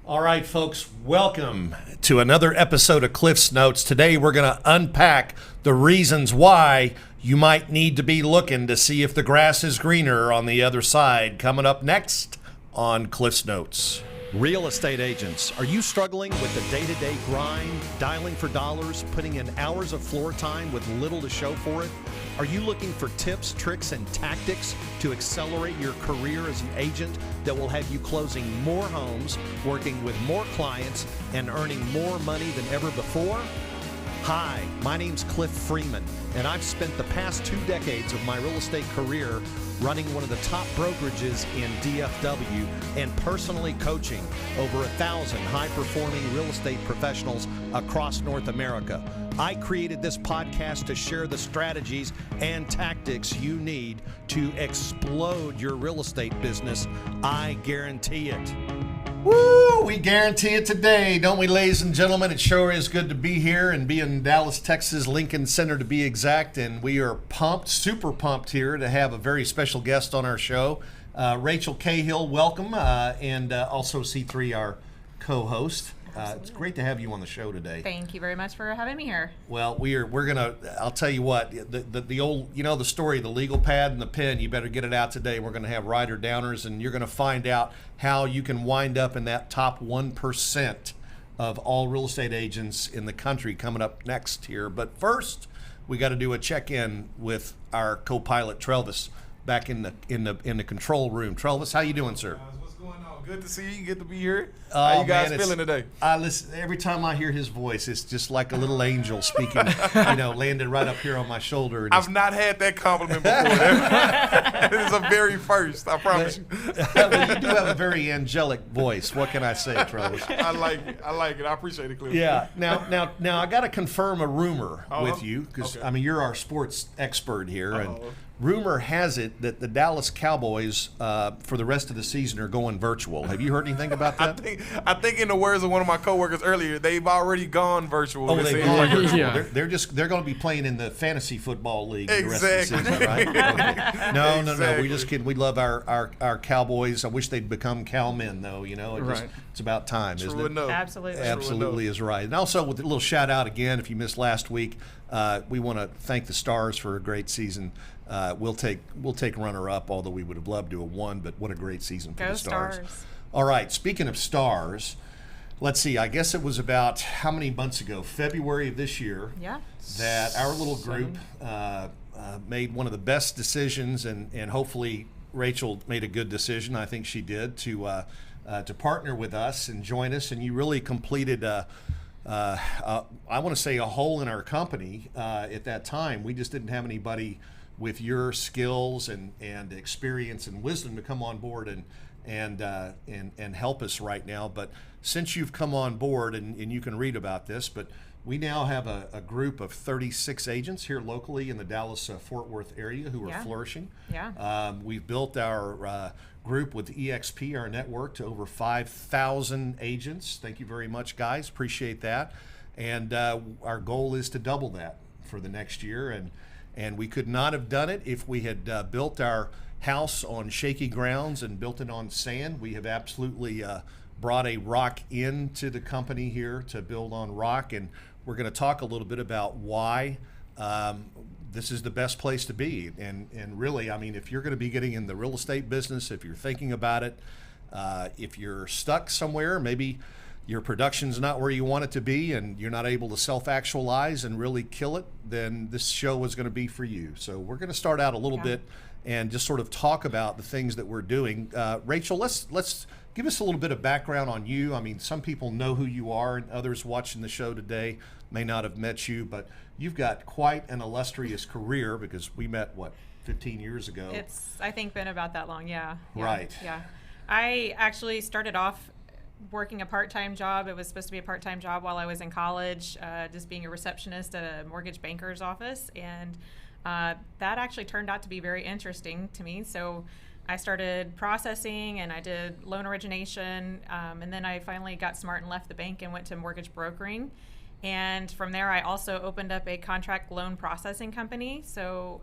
All right, folks, welcome to another episode of Cliff's Notes. Today we're going to unpack the reasons why you might need to be looking to see if the grass is greener on the other side. Coming up next on Cliff's Notes. Real estate agents, are you struggling with the day-to-day grind, dialing for dollars, putting in hours of floor time with little to show for it? Are you looking for tips, tricks, and tactics to accelerate your career as an agent that will have you closing more homes, working with more clients, and earning more money than ever before? Hi, my name's Cliff Freeman, and I've spent the past 2 decades of my real estate career running one of the top brokerages in DFW and personally coaching over 1,000 high-performing real estate professionals across North America. I created this podcast to share the strategies and tactics you need to explode your real estate business. I guarantee it. Woo! We guarantee it today, don't we, ladies and gentlemen? It sure is good to be here and be in Dallas, Texas, Lincoln Center to be exact. And we are pumped, super pumped here to have a very special guest on our show. Rachel Cahill, welcome, and also C3, our co-host. It's great to have you on the show today. Thank you very much for having me here. Well, we're gonna. I'll tell you what. The old, the story, the legal pad and the pen. You better get it out today. We're gonna have rider downers, and you're gonna find out how you can wind up in that top 1% of all real estate agents in the country. Coming up next here, but first we got to do a check-in with our co-pilot Trelvis back in the control room. Trelvis, how you doing, sir? Good to see you. Good to be here. How you guys feeling today? I listen every time I hear his voice. It's just like a little angel speaking. Landed right up here on my shoulder. I've not had that compliment before. It is a very first. I promise you. Well, you do have a very angelic voice. What can I say, Travis? I like it. I appreciate it, Cliff. Yeah. Now, I got to confirm a rumor with you because you're our sports expert here, and rumor has it that the Dallas Cowboys for the rest of the season are going virtual. Have you heard anything about that? I think in the words of one of my coworkers earlier, they've already gone virtual. Oh, they've gone virtual. Yeah. They're going to be playing in the fantasy football league the rest of the season, right? Okay. No. We just kidding. We love our Cowboys. I wish they'd become cowmen, though. It's about time, isn't it? Absolutely is right. And also with a little shout out again, if you missed last week, we want to thank the Stars for a great season. We'll take runner up, although we would have loved to have won, but what a great season for the Stars. All right, speaking of Stars, let's see, I guess it was about how many months ago, February of this year, that our little group made one of the best decisions, and hopefully Rachel made a good decision, I think she did, to partner with us and join us, and you really completed I want to say a hole in our company at that time. We just didn't have anybody with your skills and experience and wisdom to come on board and help us right now. But since you've come on board, and you can read about this, but we now have a group of 36 agents here locally in the Dallas-Fort Worth area who are flourishing. Yeah. We've built our group with EXP, our network, to over 5,000 agents. Thank you very much, guys. Appreciate that. And our goal is to double that for the next year. And we could not have done it if we had built our house on shaky grounds and built it on sand. We have absolutely brought a rock into the company here to build on rock, and we're going to talk a little bit about why this is the best place to be. And really, if you're going to be getting in the real estate business, if you're thinking about it, if you're stuck somewhere, maybe your production's not where you want it to be and you're not able to self-actualize and really kill it, then this show is going to be for you. So we're going to start out a little bit and just sort of talk about the things that we're doing. Rachel, let's give us a little bit of background on you. Some people know who you are, and others watching the show today may not have met you, but you've got quite an illustrious career because we met, 15 years ago? It's, I think, been about that long, yeah. Right. Yeah. I actually started off working a part-time job. It was supposed to be a part-time job while I was in college, just being a receptionist at a mortgage banker's office, and that actually turned out to be very interesting to me. So I started processing and I did loan origination, and then I finally got smart and left the bank and went to mortgage brokering. And from there, I also opened up a contract loan processing company. So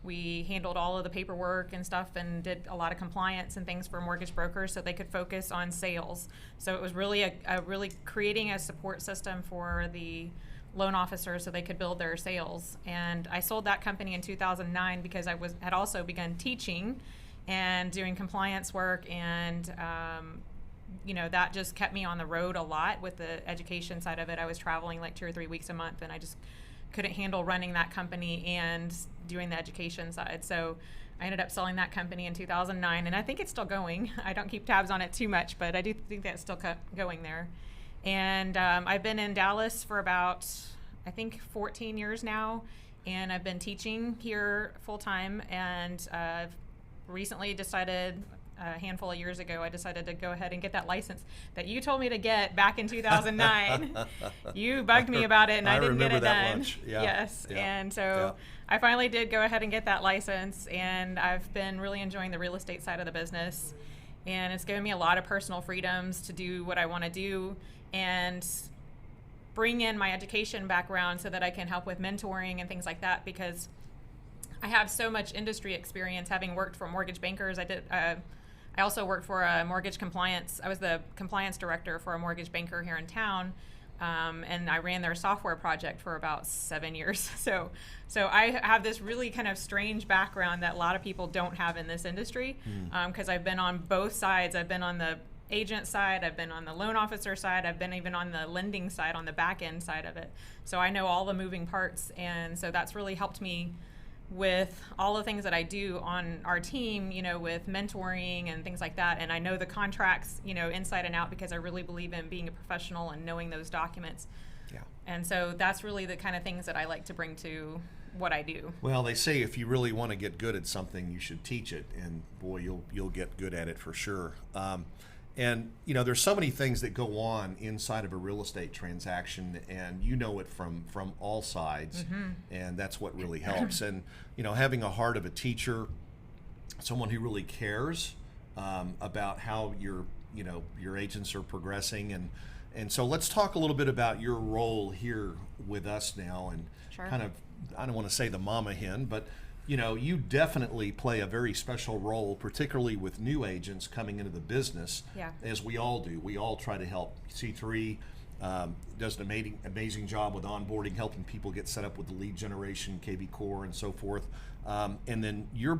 We handled all of the paperwork and stuff and did a lot of compliance and things for mortgage brokers so they could focus on sales. So it was really a really creating a support system for the loan officers so they could build their sales. And I sold that company in 2009 because I had also begun teaching and doing compliance work, and that just kept me on the road a lot with the education side of it. I was traveling like 2 or 3 weeks a month, and I just couldn't handle running that company and doing the education side. So I ended up selling that company in 2009, and I think it's still going. I don't keep tabs on it too much, but I do think that's still going there. And I've been in Dallas for about, I think, 14 years now, and I've been teaching here full time, and I've recently decided, a handful of years ago, I decided to go ahead and get that license that you told me to get back in 2009. You bugged me about it, and I didn't get it done. Lunch. Yeah. Yes, Yeah. and so Yeah. I finally did go ahead and get that license, and I've been really enjoying the real estate side of the business, and it's given me a lot of personal freedoms to do what I want to do and bring in my education background so that I can help with mentoring and things like that, because I have so much industry experience having worked for mortgage bankers. I also worked for a mortgage compliance. I was the compliance director for a mortgage banker here in town, and I ran their software project for about 7 years. So I have this really kind of strange background that a lot of people don't have in this industry, because I've been on both sides. I've been on the agent side, I've been on the loan officer side, I've been even on the lending side, on the back end side of it. So I know all the moving parts, and so that's really helped me with all the things that I do on our team, with mentoring and things like that. And I know the contracts, inside and out, because I really believe in being a professional and knowing those documents. Yeah. And so that's really the kind of things that I like to bring to what I do. Well, they say if you really want to get good at something, you should teach it, and boy, you'll get good at it for sure. And there's so many things that go on inside of a real estate transaction, and it from all sides, and that's what really helps. And having a heart of a teacher, someone who really cares about how your agents are progressing, and so let's talk a little bit about your role here with us now, and Sure. kind of, I don't want to say the mama hen, but you definitely play a very special role, particularly with new agents coming into the business, Yeah. as we all do. We all try to help. C3 does an amazing job with onboarding, helping people get set up with the lead generation, KB Core, and so forth. And then your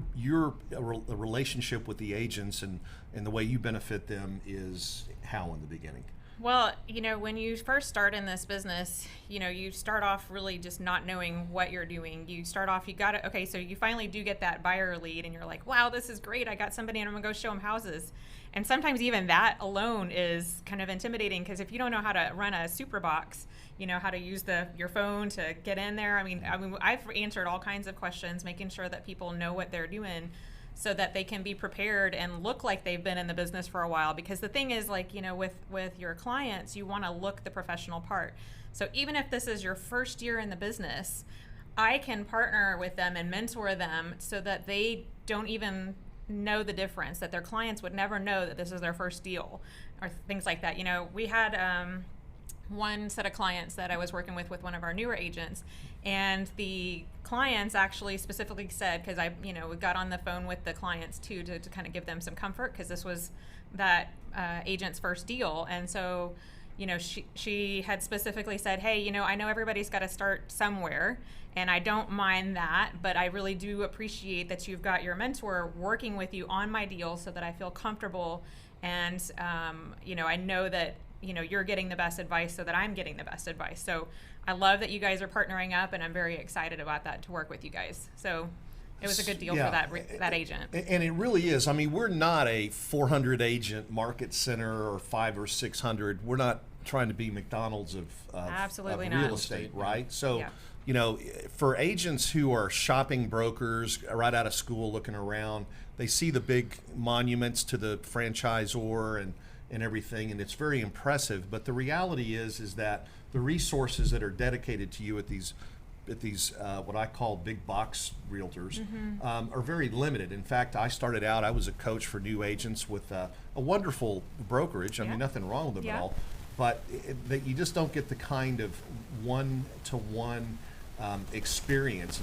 relationship with the agents and the way you benefit them is how in the beginning? Well, when you first start in this business, you start off really just not knowing what you're doing. You start off, so you finally do get that buyer lead, and you're like, wow, this is great. I got somebody, and I'm gonna go show them houses. And sometimes even that alone is kind of intimidating, because if you don't know how to run a super box, how to use your phone to get in there. I mean, I've answered all kinds of questions, making sure that people know what they're doing, so that they can be prepared and look like they've been in the business for a while. Because the thing is, with your clients, you want to look the professional part. So even if this is your first year in the business, I can partner with them and mentor them so that they don't even know the difference, that their clients would never know that this is their first deal, or things like that. We had one set of clients that I was working with one of our newer agents, and the clients actually specifically said, because we got on the phone with the clients too to kind of give them some comfort, because this was that agent's first deal. And so she had specifically said, hey, I know everybody's got to start somewhere, and I don't mind that, but I really do appreciate that you've got your mentor working with you on my deal so that I feel comfortable, and I know that you're getting the best advice so that I'm getting the best advice. So I love that you guys are partnering up, and I'm very excited about that, to work with you guys. So it was a good deal for that agent. And it really is. I mean, we're not a 400 agent market center or 500 or 600. We're not trying to be McDonald's of Absolutely real not. estate, right? So, Yeah. for agents who are shopping brokers right out of school looking around, they see the big monuments to the franchisor and everything, and it's very impressive. But the reality is that the resources that are dedicated to you at these what I call big box realtors are very limited. In fact, I started out, I was a coach for new agents with a wonderful brokerage. I mean, nothing wrong with them at all, but that you just don't get the kind of one-to-one experience.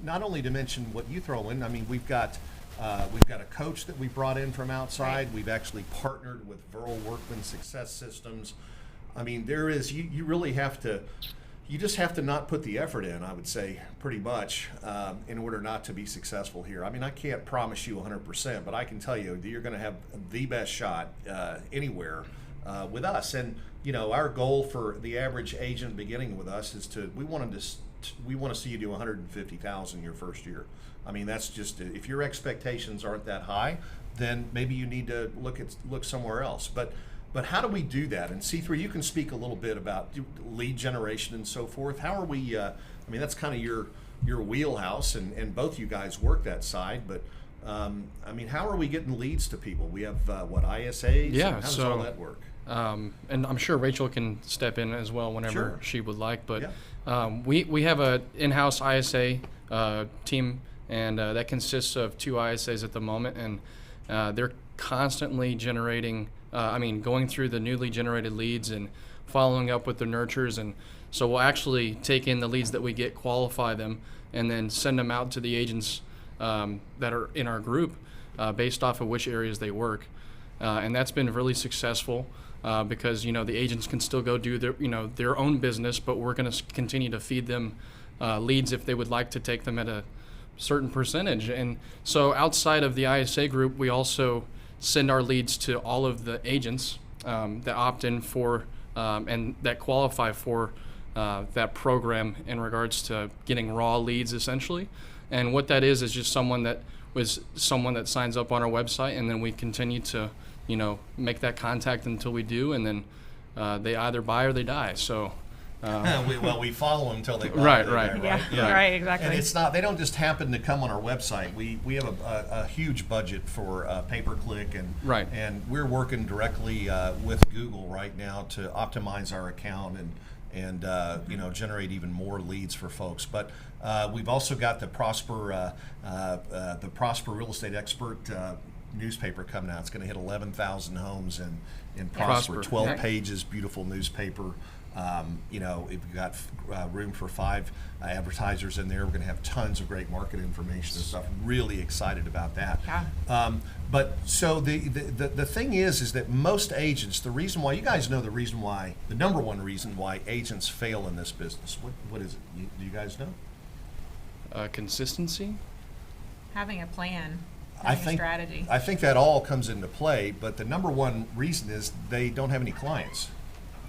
Not only to mention what you throw in. I mean, we've got a coach that we brought in from outside. Right. We've actually partnered with Viral Workman Success Systems. I mean, there is you really have to. You just have to not put the effort in, I would say, pretty much, in order not to be successful here. I mean, I can't promise you 100%, but I can tell you that you're going to have the best shot anywhere with us. And our goal for the average agent beginning with us is we want to see you do 150,000 your first year. I mean, that's just, if your expectations aren't that high, then maybe you need to look somewhere else. But how do we do that? And C3, you can speak a little bit about lead generation and so forth. How are we, I mean, that's kind of your wheelhouse, and both you guys work that side, but I mean, how are we getting leads to people? We have, ISAs? Yeah, how does all that work? And I'm sure Rachel can step in as well whenever Sure. she would like, but Yeah. we have a in-house ISA team, and that consists of 2 ISAs at the moment, and they're constantly generating, going through the newly generated leads and following up with the nurtures. And so we'll actually take in the leads that we get, qualify them, and then send them out to the agents that are in our group based off of which areas they work. And that's been really successful because, the agents can still go do their own business, but we're going to continue to feed them leads if they would like to take them at a certain percentage. And so outside of the ISA group, we also send our leads to all of the agents that opt in for and that qualify for that program in regards to getting raw leads, essentially. And what that is just someone that signs up on our website, and then we continue to make that contact until we do, and then they either buy or they die. So we follow them until they buy. Right. Yeah, right, exactly. And it's not, they don't just happen to come on our website. We have a huge budget for pay-per-click, and we're working directly with Google right now to optimize our account and generate even more leads for folks. But we've also got the Prosper Real Estate Expert newspaper coming out. It's going to hit 11,000 homes in Prosper. 12 pages, beautiful newspaper. We've got room for 5 advertisers in there. We're going to have tons of great market information and stuff. Really excited about that. Yeah. But so the thing is that most agents, the reason why, you guys know the number one reason why agents fail in this business. What is it? Do you guys know? Consistency. Having a plan. A strategy. I think that all comes into play, but the number one reason is they don't have any clients.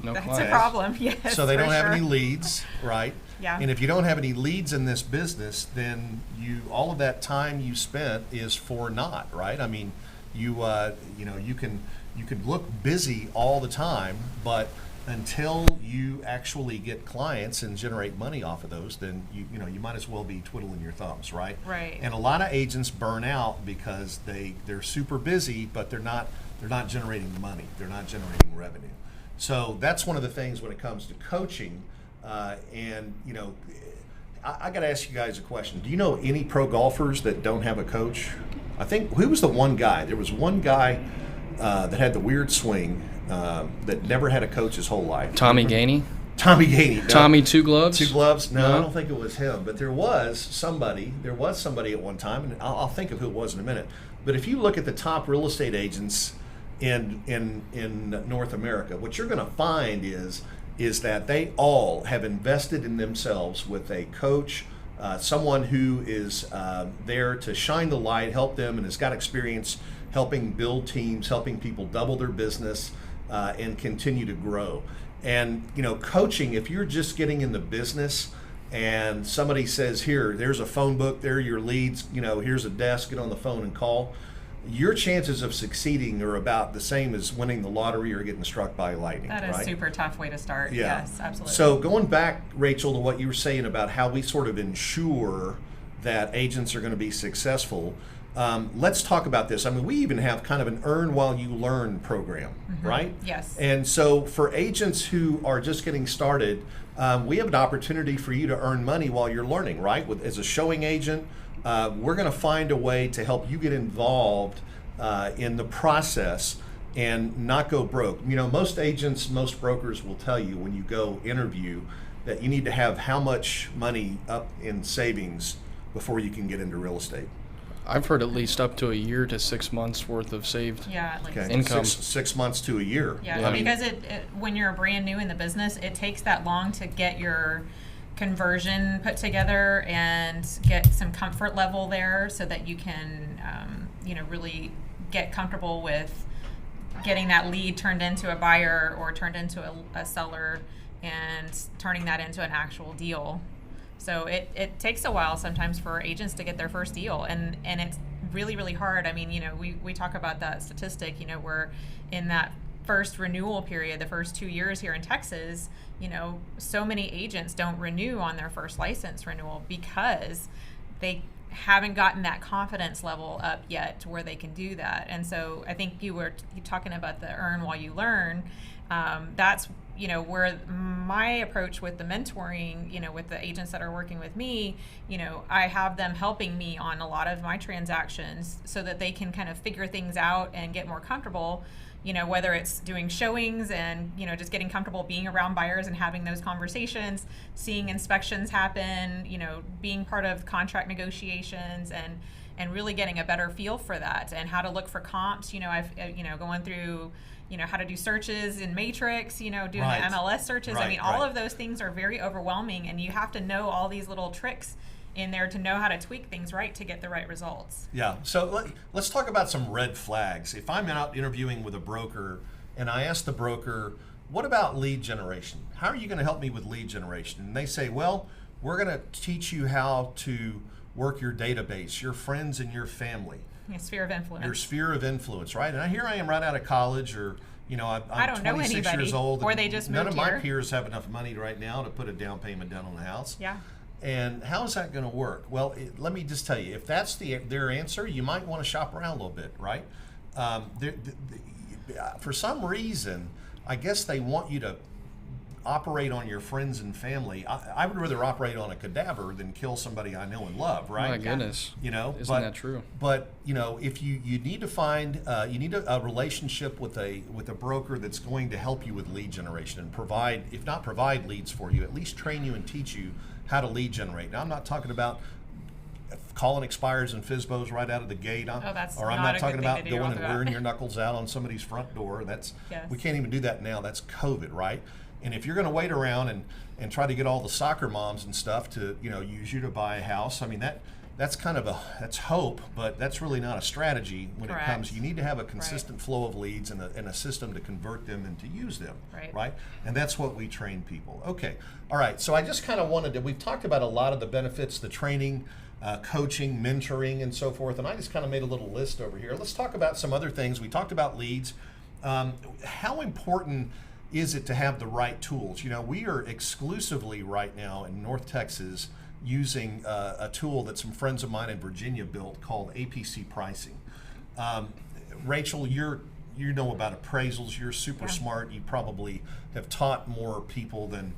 No That's clients. a problem, yes. So they don't have sure. any leads, right? Yeah. And if you don't have any leads in this business, then all of that time you spent is for naught, right? I mean, you can look busy all the time, but until you actually get clients and generate money off of those, then you might as well be twiddling your thumbs, right? Right. And a lot of agents burn out because they're super busy, but they're not generating money. They're not generating revenue. So that's one of the things when it comes to coaching. I got to ask you guys a question. Do you know any pro golfers that don't have a coach? I think, who was the one guy? There was one guy that had the weird swing that never had a coach his whole life. Tommy Gainey. Tommy Gainey. No. Tommy Two Gloves. Two Gloves? No, I don't think it was him. But there was somebody at one time, and I'll think of who it was in a minute. But if you look at the top real estate agents in North America, what you're going to find is that they all have invested in themselves with a coach, someone who is there to shine the light, help them, and has got experience helping build teams, helping people double their business and continue to grow. And coaching, if you're just getting in the business and somebody says, there's a phone book, there are your leads, here's a desk, get on the phone and call, your chances of succeeding are about the same as winning the lottery or getting struck by lightning. That is right? a super tough way to start. Yeah. Yes, absolutely. So going back, Rachel, to what you were saying about how we sort of ensure that agents are going to be successful, let's talk about this. I mean, we even have kind of an earn while you learn program, right? Yes. And so for agents who are just getting started, we have an opportunity for you to earn money while you're learning, right? As a showing agent, we're going to find a way to help you get involved in the process and not go broke. Most agents, most brokers will tell you when you go interview, that you need to have how much money up in savings before you can get into real estate? I've heard at least up to a year to 6 months worth of saved Like income. Six months to a year. Yeah, because when you're brand new in the business, it takes that long to get your conversion put together and get some comfort level there so that you can, really get comfortable with getting that lead turned into a buyer or turned into a seller and turning that into an actual deal. So it takes a while sometimes for agents to get their first deal, and it's really, really hard. I mean, we talk about that statistic, we're in that first renewal period, the first 2 years here in Texas, so many agents don't renew on their first license renewal because they haven't gotten that confidence level up yet to where they can do that. And so I think you talking about the earn while you learn. That's where my approach with the mentoring, with the agents that are working with me, I have them helping me on a lot of my transactions so that they can kind of figure things out and get more comfortable, whether it's doing showings and, just getting comfortable being around buyers and having those conversations, seeing inspections happen, being part of contract negotiations and really getting a better feel for that and how to look for comps. I've, going through, how to do searches in Matrix, doing the MLS searches. I mean, all of those things are very overwhelming, and you have to know all these little tricks in there to know how to tweak things right to get the right results. Yeah, so let's talk about some red flags. If I'm out interviewing with a broker and I ask the broker, what about lead generation? How are you going to help me with lead generation? And they say, well, we're going to teach you how to work your database, your friends and your family. Your sphere of influence. Your sphere of influence, right? And here I am right out of college, or I'm 26 years old. Or they just moved None of my here. peers have enough money right now to put a down payment down on a house. Yeah. And how is that going to work? Well, let me just tell you, if that's their answer, you might want to shop around a little bit, right? For some reason, I guess they want you to operate on your friends and family. I would rather operate on a cadaver than kill somebody I know and love, right? My goodness. Isn't that true? But if you need to find you need a relationship with a broker that's going to help you with lead generation and provide, if not provide leads for you, at least train you and teach you how to lead generate. Now, I'm not talking about calling expires and FSBOs right out of the gate. I'm not talking about going and wearing your knuckles out on somebody's front door. We can't even do that now. That's COVID, right? And if you're going to wait around and try to get all the soccer moms and stuff to use you to buy a house, I mean that's kind of that's hope, but that's really not a strategy when it comes. You need to have a consistent flow of leads and a system to convert them and to use them, right? And that's what we train people. Okay, all right. So I just kind of wanted to. We've talked about a lot of the benefits, the training, coaching, mentoring, and so forth. And I just kind of made a little list over here. Let's talk about some other things. We talked about leads. How important is it to have the right tools? We are exclusively right now in North Texas using a tool that some friends of mine in Virginia built called APC pricing. Rachel, you know about appraisals. You're super smart. You probably have taught more people than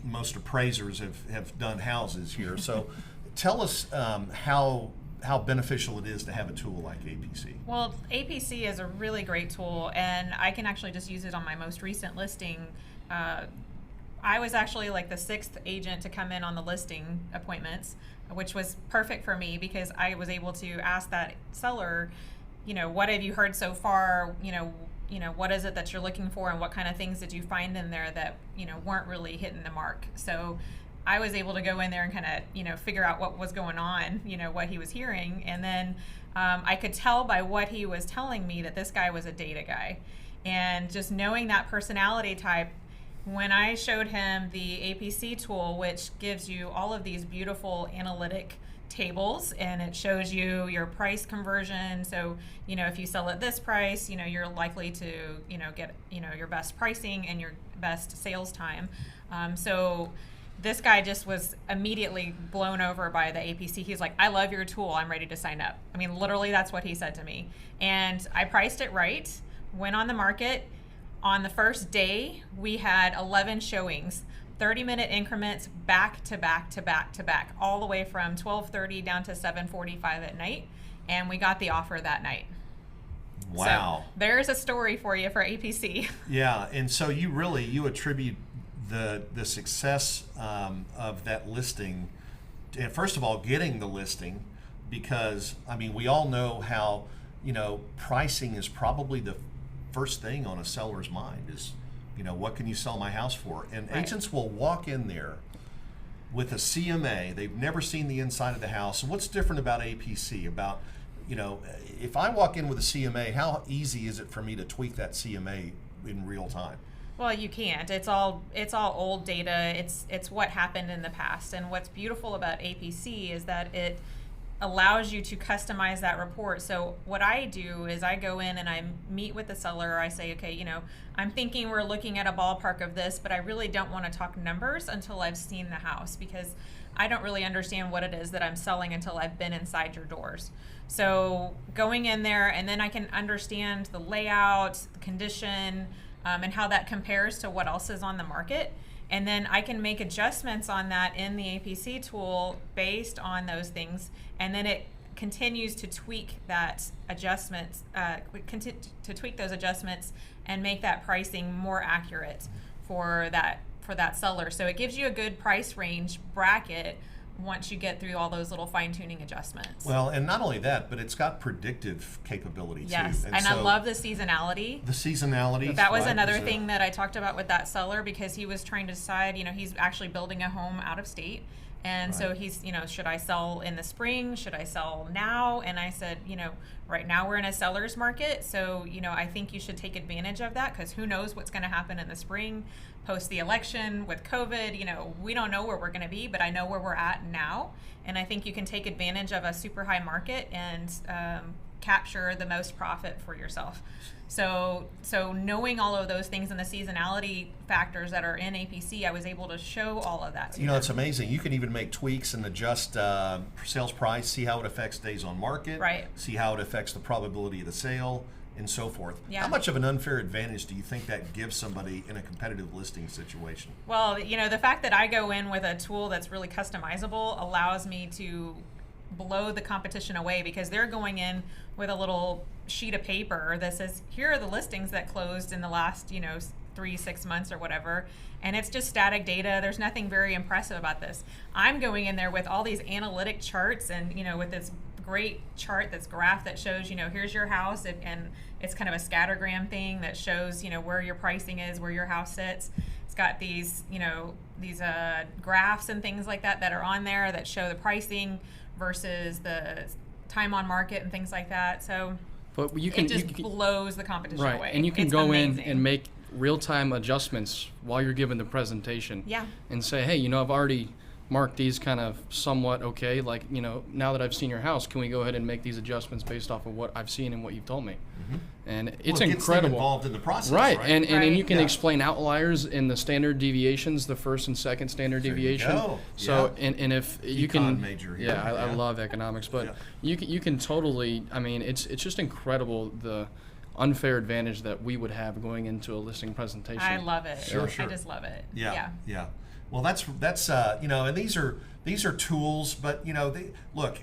most appraisers have done houses here. So tell us how beneficial it is to have a tool like APC. Well, APC is a really great tool, and I can actually just use it on my most recent listing. I was actually like the 6th agent to come in on the listing appointments, which was perfect for me because I was able to ask that seller, what have you heard so far? What is it that you're looking for, and what kind of things did you find in there that weren't really hitting the mark? So I was able to go in there and kind of, figure out what was going on, what he was hearing. And then I could tell by what he was telling me that this guy was a data guy. And just knowing that personality type, when I showed him the APC tool, which gives you all of these beautiful analytic tables, and it shows you your price conversion. So, if you sell at this price, you're likely to, get, your best pricing and your best sales time. So this guy just was immediately blown over by the APC. He's like, I love your tool. I'm ready to sign up. I mean, literally, that's what he said to me. And I priced it right, went on the market. On the first day, we had 11 showings, 30-minute increments, back to back to back to back, all the way from 12:30 down to 7:45 at night. And we got the offer that night. Wow. So there's a story for you for APC. Yeah, and so you attribute the success of that listing, and first of all, getting the listing, because I mean, we all know how, pricing is probably the first thing on a seller's mind is, what can you sell my house for? And Right. agents will walk in there with a CMA. They've never seen the inside of the house. And what's different about APC? About, if I walk in with a CMA, how easy is it for me to tweak that CMA in real time? Well, you can't. It's all old data. It's what happened in the past. And what's beautiful about APC is that it allows you to customize that report. So what I do is I go in and I meet with the seller. I say, okay, I'm thinking we're looking at a ballpark of this, but I really don't want to talk numbers until I've seen the house, because I don't really understand what it is that I'm selling until I've been inside your doors. So going in there, and then I can understand the layout, the condition, and how that compares to what else is on the market. And then I can make adjustments on that in the APC tool based on those things. And then it continues to tweak that adjustments, to tweak those adjustments and make that pricing more accurate for that seller. So it gives you a good price range bracket once you get through all those little fine-tuning adjustments. Well, and not only that, but it's got predictive capability too. Yes, and I love the seasonality. The seasonality. That was another thing that I talked about with that seller, because he was trying to decide, he's actually building a home out of state. And so he's, should I sell in the spring? Should I sell now? And I said, right now we're in a seller's market. So, I think you should take advantage of that, because who knows what's going to happen in the spring, post the election with COVID. We don't know where we're going to be, but I know where we're at now. And I think you can take advantage of a super high market and capture the most profit for yourself. So knowing all of those things and the seasonality factors that are in APC, I was able to show all of that to them. It's amazing. You can even make tweaks and adjust sales price, see how it affects days on market, Right. see how it affects the probability of the sale, and so forth. Yeah. How much of an unfair advantage do you think that gives somebody in a competitive listing situation? Well, the fact that I go in with a tool that's really customizable allows me to blow the competition away, because they're going in with a little sheet of paper that says, here are the listings that closed in the last 3-6 months or whatever, and it's just static data. There's nothing very impressive about this. I'm going in there with all these analytic charts, and with this great chart, this graph that shows here's your house, and it's kind of a scattergram thing that shows where your pricing is, where your house sits. It's got these graphs and things like that are on there that show the pricing versus the time on market and things like that. So But it just blows the competition right, away. and you can It's go amazing. in and make real-time adjustments while you're giving the presentation. Yeah. And say, hey, I've already marked these kind of somewhat okay. Like, now that I've seen your house, can we go ahead and make these adjustments based off of what I've seen and what you've told me? Mm-hmm. And it's Well, it gets them incredible. involved in the process, Right, right? and Right. you can Yeah. explain outliers in the standard deviations, the first and second standard There you deviation. go. So, Yeah. and if you Econ can, major here. yeah, I Yeah. love economics, but Yeah. you can totally. I mean, it's just incredible the unfair advantage that we would have going into a listing presentation. I love it. Sure. I just love it. Yeah. Well, that's and these are tools, but look,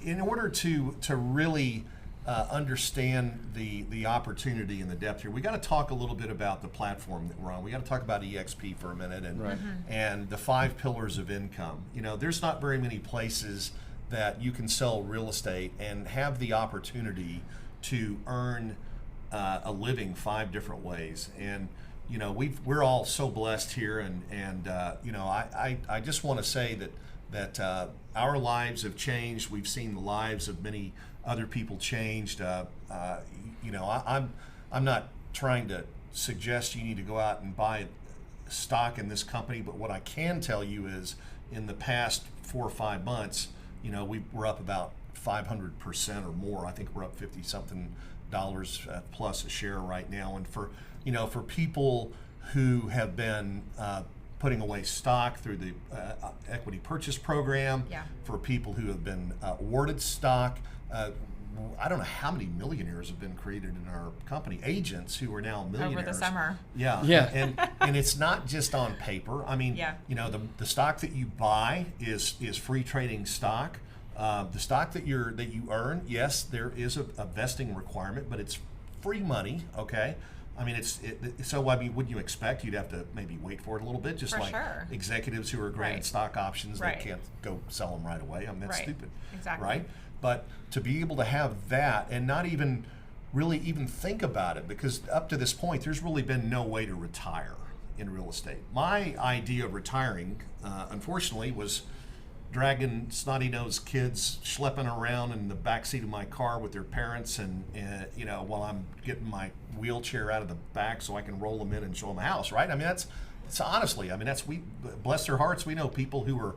in order to really understand the opportunity and the depth here, we got to talk a little bit about the platform that we're on. We got to talk about EXP for a minute and Right. and the 5 pillars of income. There's not very many places that you can sell real estate and have the opportunity to earn a living 5 different ways. And we're all so blessed here, and I just want to say that our lives have changed. We've seen the lives of many other people changed. I'm not trying to suggest you need to go out and buy stock in this company, but what I can tell you is in the past 4 or 5 months, we're up about 500% or more. I think we're up $50-something plus a share right now. And for people who have been putting away stock through the equity purchase program, Yeah. for people who have been awarded stock, I don't know how many millionaires have been created in our company, agents who are now millionaires. Over the summer. Yeah. Yeah. And it's not just on paper. I mean, Yeah. the stock that you buy is free trading stock. The stock that you earn, yes, there is a vesting requirement, but it's free money, okay? I mean, so I mean, wouldn't you expect you'd have to maybe wait for it a little bit, just For like sure. executives who are granted Right. stock options, Right. they can't go sell them right away. I mean, that's Right. stupid, Exactly. right? But to be able to have that and not even really even think about it, because up to this point, there's really been no way to retire in real estate. My idea of retiring, unfortunately, was dragging snotty-nosed kids schlepping around in the backseat of my car with their parents, and you know, while I'm getting my wheelchair out of the back so I can roll them in and show them the house, right? I mean, that's honestly, I mean, we bless their hearts. We know people who are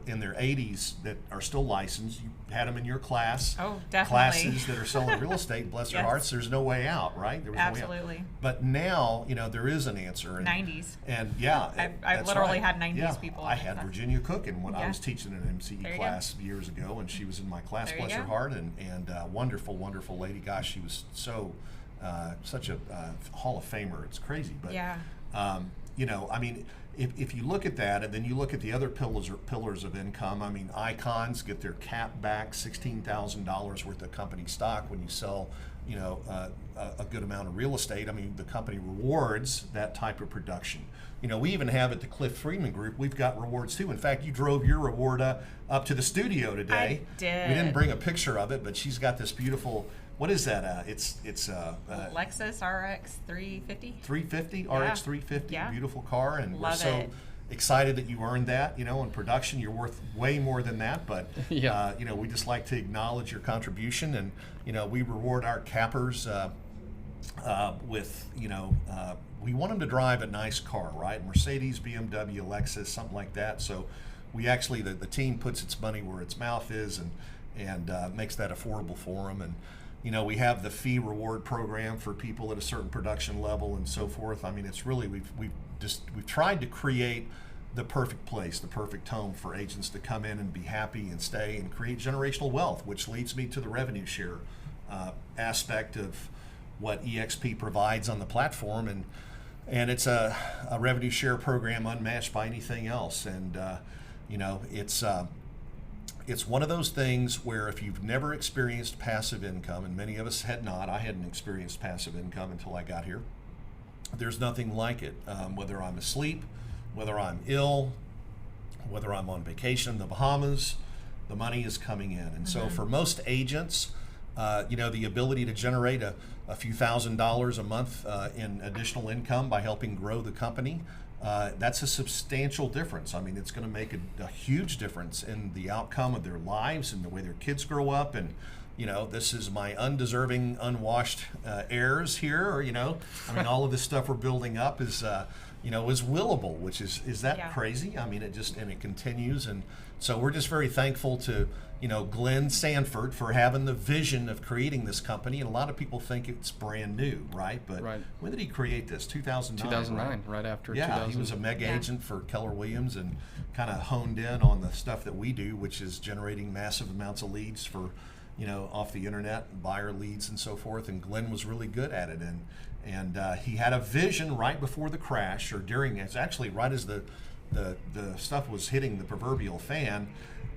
in their 80s that are still licensed. You had them in your class. Oh, definitely. Classes that are selling real estate. Bless their Yes. hearts. There's no way out, right? There was no way out. Absolutely. But now, you know, there is an answer. And, 90s. And yeah, I've that's literally right. had 90s Yeah, people. I had Virginia cooking when I Yeah. was teaching an MCE There you class years ago, and she was in my class. There you Bless her go. heart, and wonderful, wonderful lady. Gosh, she was such a Hall of Famer. It's crazy, but Yeah. you know, I mean, if you look at that, and then you look at the other pillars of income, I mean, icons get their cap back, $16,000 worth of company stock when you sell, you know, a good amount of real estate. I mean, the company rewards that type of production. You know, we even have at the Cliff Freeman Group, we've got rewards too. In fact, you drove your reward up to the studio today. I did. We didn't bring a picture of it, but she's got this beautiful. What is that? It's Lexus RX 350. 350, Yeah. RX 350, Yeah. beautiful car, and we're Love so it. excited that you earned that. You know, in production, you're worth way more than that, but Yeah. you know, we just like to acknowledge your contribution, and you know, we reward our cappers with, you know, we want them to drive a nice car, right? Mercedes, BMW, Lexus, something like that. So we actually, the team puts its money where its mouth is, and makes that affordable for them. And you know, we have the fee reward program for people at a certain production level and so forth. I mean, it's really, we've tried to create the perfect place, the perfect home for agents to come in and be happy and stay and create generational wealth, which leads me to the revenue share aspect of what EXP provides on the platform. And it's a revenue share program unmatched by anything else. And you know, it's one of those things where if you've never experienced passive income, and many of us had not, I hadn't experienced passive income until I got here, there's nothing like it. Whether I'm asleep, whether I'm ill, whether I'm on vacation in the Bahamas, the money is coming in. And so for most agents, you know, the ability to generate a few $1,000s a month in additional income by helping grow the company, that's a substantial difference. I mean, it's going to make a huge difference in the outcome of their lives and the way their kids grow up. And you know, this is my undeserving, unwashed heirs here. Or, you know, I mean, all of this stuff we're building up is, you know, is willable, which is that Yeah. crazy? I mean, it continues. And so we're just very thankful to, you know, Glenn Sanford for having the vision of creating this company. And a lot of people think it's brand new, right? But Right. when did he create this? 2009. 2009, right after Yeah, 2000. he was a mega Yeah. agent for Keller Williams and kind of honed in on the stuff that we do, which is generating massive amounts of leads for, you know, off the internet, buyer leads and so forth. And Glenn was really good at it. And he had a vision right before the crash, or during, it's actually right as the stuff was hitting the proverbial fan.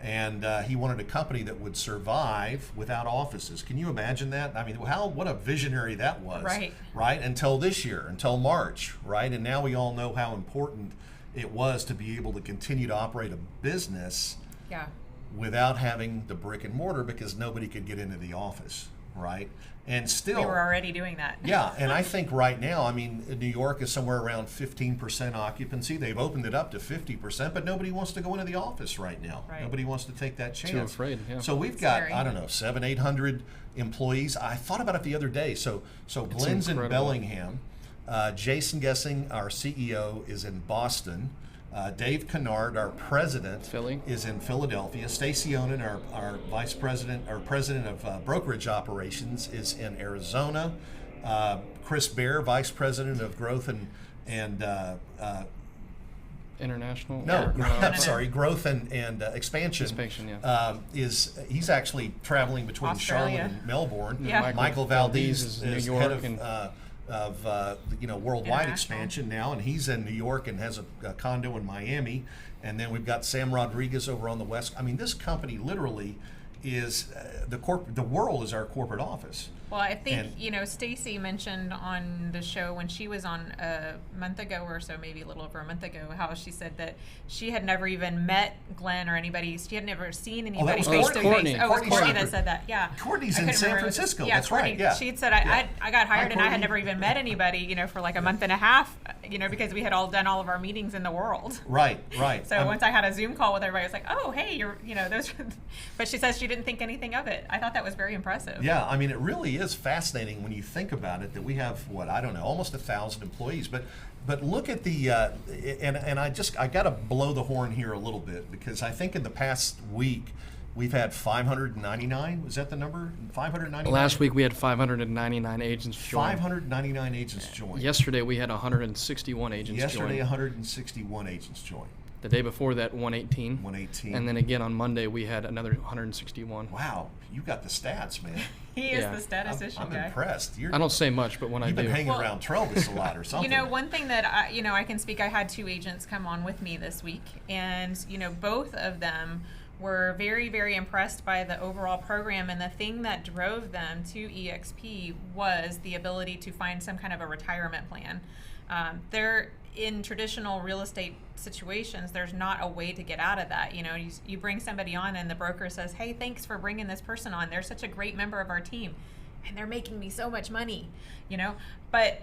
And he wanted a company that would survive without offices. Can you imagine that? I mean, what a visionary that was. Right. Right? Until this year, until March, right? And now we all know how important it was to be able to continue to operate a business Yeah. without having the brick and mortar, because nobody could get into the office, right? And still, We were already doing that. yeah, and I think right now, I mean, New York is somewhere around 15% occupancy. They've opened it up to 50%, but nobody wants to go into the office right now. Right. Nobody wants to take that chance. Too afraid, yeah. So we've got, Scary. I don't know, 700-800 employees. I thought about it the other day. So Glenn's in incredible. Bellingham. Jason Gessing, our CEO, is in Boston. Dave Kennard, our president, Philly. is in Philadelphia. Stacy Onan, our vice president or president of brokerage operations, is in Arizona. Chris Bear, vice president of growth and International? no, Or, I'm sorry, growth and expansion. Expansion, yeah. He's actually traveling between Australia. Charlotte and Melbourne. Yeah. Michael Valdez is is New head York of you know, worldwide International. expansion now, and he's in New York and has a condo in Miami. And then we've got Sam Rodriguez over on the west. I mean, this company literally is the world is our corporate office. Well, I think, Stacy mentioned on the show when she was on a month ago or so, maybe a little over a month ago, how she said that she had never even met Glenn or anybody. She had never seen anybody face to face. Courtney. Oh, it was Courtney that said that. Yeah. Courtney's in San Francisco. Yeah, that's Courtney, right. Yeah. She had said, I got hired and I had never even met anybody, for like a month and a half, because we had all done all of our meetings in the world. Right. So once I had a Zoom call with everybody, I was like, oh, hey, you're, those. But she says she didn't think anything of it. I thought that was very impressive. Yeah, I mean, it really is fascinating when you think about it that we have almost 1,000 employees. But look at the and I got to blow the horn here a little bit, because I think in the past week we've had 599. Was that the number? 599. Last week we had 599 agents join. 599 agents join. Yesterday we had 161 agents join. Yesterday 161 agents join. The day before that, 118. 118. And then again on Monday, we had another 161. Wow, you got the stats, man. He is the statistician guy. I'm impressed. I don't say much, but when I do. You've been hanging around Trelvis a lot or something. One thing that I can speak, I had 2 agents come on with me this week, and, both of them were very, very impressed by the overall program, and the thing that drove them to EXP was the ability to find some kind of a retirement plan. They're in traditional real estate situations, there's not a way to get out of that. You bring somebody on and the broker says, hey, thanks for bringing this person on. They're such a great member of our team and they're making me so much money, But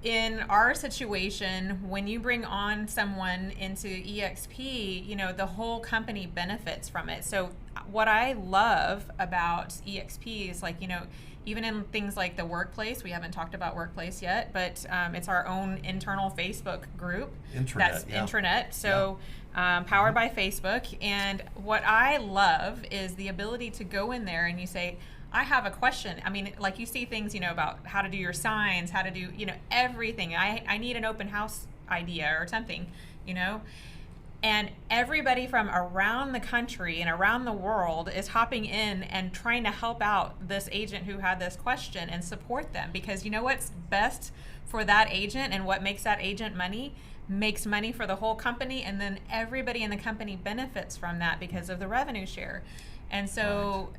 in our situation, when you bring on someone into EXP, the whole company benefits from it. So what I love about EXP is even in things like the workplace, we haven't talked about workplace yet, but it's our own internal Facebook group. Intranet. So powered by Facebook. And what I love is the ability to go in there and you say, I have a question. I mean, like you see things, about how to do your signs, how to do, everything. I need an open house idea or something, And everybody from around the country and around the world is hopping in and trying to help out this agent who had this question and support them. Because you know what's best for that agent and what makes that agent money? Makes money for the whole company, and then everybody in the company benefits from that because of the revenue share. And so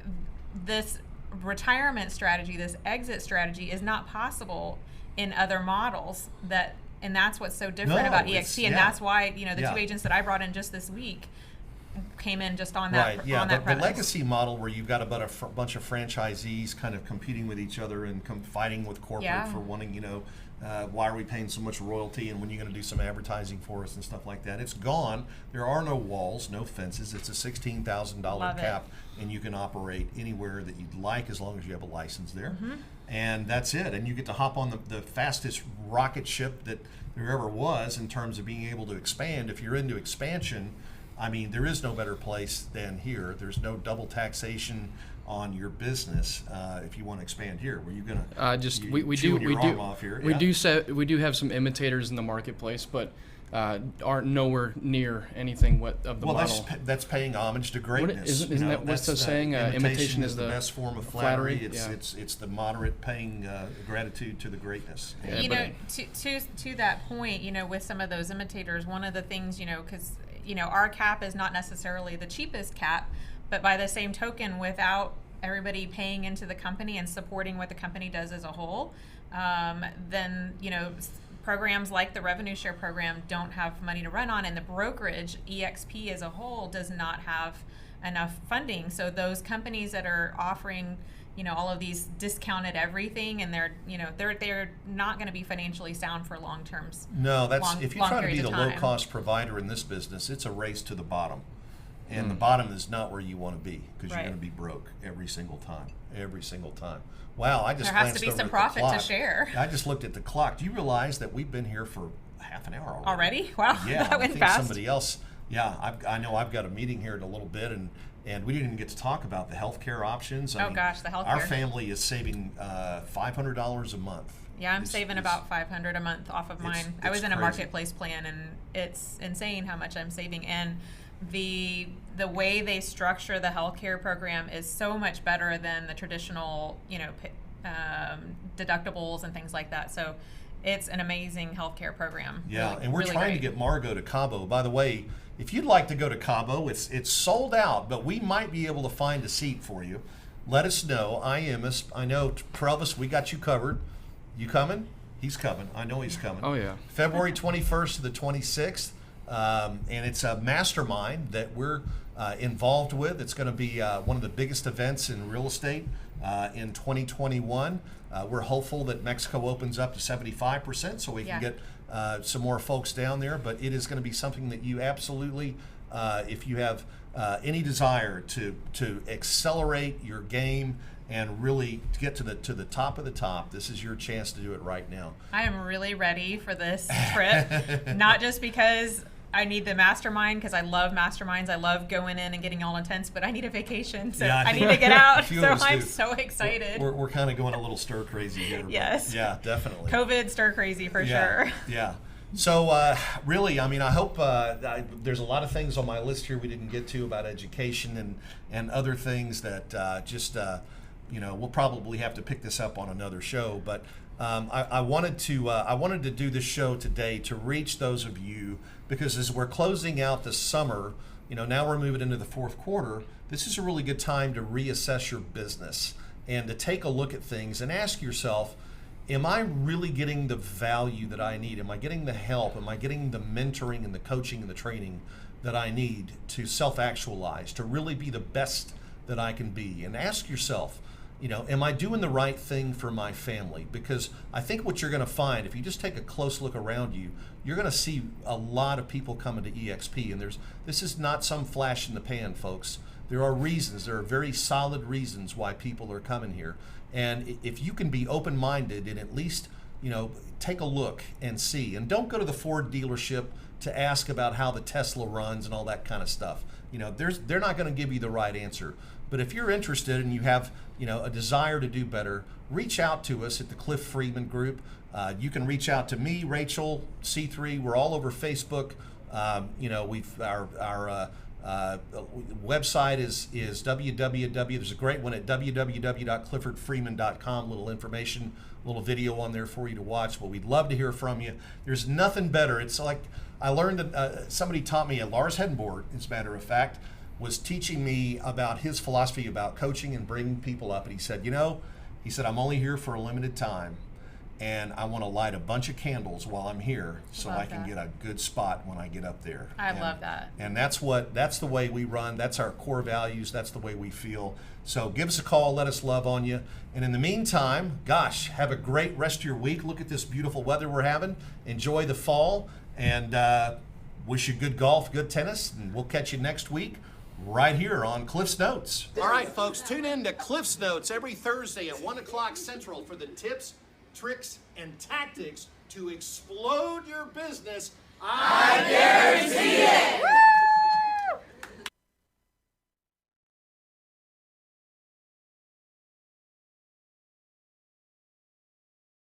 this retirement strategy, this exit strategy is not possible in other models and that's what's so different about EXP, and that's why the 2 agents that I brought in just this week came in just on that. Right. Yeah. On that the legacy model where you've got about a bunch of franchisees kind of competing with each other and fighting with corporate for wanting, why are we paying so much royalty, and when are you going to do some advertising for us and stuff like that? It's gone. There are no walls, no fences. It's a $16,000 cap, and you can operate anywhere that you'd like as long as you have a license there. Mm-hmm. And that's it. And you get to hop on the fastest rocket ship that there ever was in terms of being able to expand. If you're into expansion, I mean, there is no better place than here. There's no double taxation on your business if you want to expand here. Were you going to we do have some imitators in the marketplace, but aren't nowhere near anything of the model. That's paying homage to greatness. Isn't that what's the saying? Imitation is the best form of flattery. It's the moderate paying gratitude to the greatness. Yeah, to that point, with some of those imitators, one of the things, because our cap is not necessarily the cheapest cap, but by the same token, without everybody paying into the company and supporting what the company does as a whole, then programs like the revenue share program don't have money to run on, and the brokerage EXP as a whole does not have enough funding. So those companies that are offering all of these discounted everything, and they're not going to be financially sound for long terms. No, if you try to be the low cost provider in this business, it's a race to the bottom. And the bottom is not where you want to be, because you're going to be broke every single time. Wow, I just there has to be some profit to share. I just looked at the clock. Do you realize that we've been here for half an hour already? Wow, yeah, that went fast. Somebody else. Yeah, I know. I've got a meeting here in a little bit, and we didn't even get to talk about the healthcare options. I mean, gosh, the healthcare. Our family is saving $500 a month. Yeah, I'm saving about $500 a month off of mine. I was in a marketplace plan, and it's insane how much I'm saving. And the way they structure the healthcare program is so much better than the traditional, deductibles and things like that. So it's an amazing healthcare program. Yeah, really, and we're really trying great. to get Margot to Cabo. By the way, if you'd like to go to Cabo, it's sold out, but we might be able to find a seat for you. Let us know. I know, Travis, we got you covered. You coming? He's coming. I know he's coming. Oh, yeah. February 21st to the 26th. And it's a mastermind that we're involved with. It's going to be one of the biggest events in real estate in 2021. We're hopeful that Mexico opens up to 75% so we can get some more folks down there. But it is going to be something that you absolutely, if you have any desire to accelerate your game and really get to the top of the top, this is your chance to do it right now. I am really ready for this trip, not just because I need the mastermind, because I love masterminds. I love going in and getting all intense, but I need a vacation, so I need to get out. So I'm so excited. We're kind of going a little stir crazy here. Yes. Yeah, definitely. COVID stir crazy for sure. Yeah. So really, I mean, I hope there's a lot of things on my list here we didn't get to about education and other things that we'll probably have to pick this up on another show. But I wanted to do this show today to reach those of you, because as we're closing out the summer, now we're moving into the fourth quarter. This is a really good time to reassess your business and to take a look at things and ask yourself, am I really getting the value that I need? Am I getting the help? Am I getting the mentoring and the coaching and the training that I need to self-actualize, to really be the best that I can be? And ask yourself, am I doing the right thing for my family? Because I think what you're going to find, if you just take a close look around you, you're going to see a lot of people coming to EXP. And this is not some flash in the pan, folks. There are reasons. There are very solid reasons why people are coming here. And if you can be open-minded and at least, take a look and see. And don't go to the Ford dealership to ask about how the Tesla runs and all that kind of stuff. They're not going to give you the right answer. But if you're interested and you have, a desire to do better, reach out to us at the Cliff Freeman Group. You can reach out to me, Rachel, C3. We're all over Facebook. Our website is www. There's a great one at www.cliffordfreeman.com. Little information, little video on there for you to watch. But we'd love to hear from you. There's nothing better. It's like I learned that somebody taught me, Lars Hedenborg, as a matter of fact, was teaching me about his philosophy about coaching and bringing people up. And he said, I'm only here for a limited time, and I want to light a bunch of candles while I'm here so I can get a good spot when I get up there. I love that. And that's the way we run. That's our core values. That's the way we feel. So give us a call. Let us love on you. And in the meantime, gosh, have a great rest of your week. Look at this beautiful weather we're having. Enjoy the fall, and wish you good golf, good tennis, and we'll catch you next week right here on Cliff's Notes. All right, folks, tune in to Cliff's Notes every Thursday at 1 o'clock Central for the tips, tricks, and tactics to explode your business. I guarantee it!